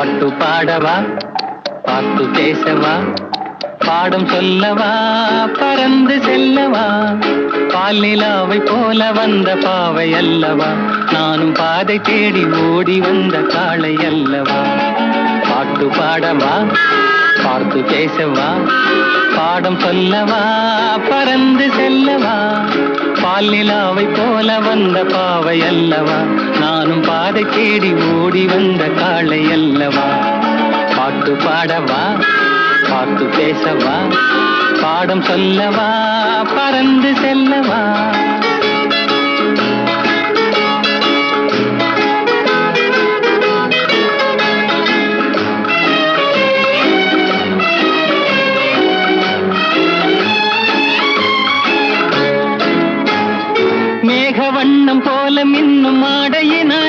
பாட்டு பாடவா, பாட்டு பேசவா, பாடம் சொல்லவா, பறந்து செல்லவா, பால் நிலாவை போல வந்த பாவை அல்லவா, நானும் பாதை தேடி ஓடி வந்த காளை அல்லவா. பாட்டு பாடவா, பாட்டு பேசவா, பாடம் சொல்லவா, பறந்து செல்லவா, பால் நிலாவை போல வந்த பாவை அல்லவா, நானும் பாதை தேடி ஓடி வந்த காளை அல்லவா. பாட்டு பாடவா, பாட்டு பேசவா, பாடம் சொல்லவா, பறந்து செல்லவா.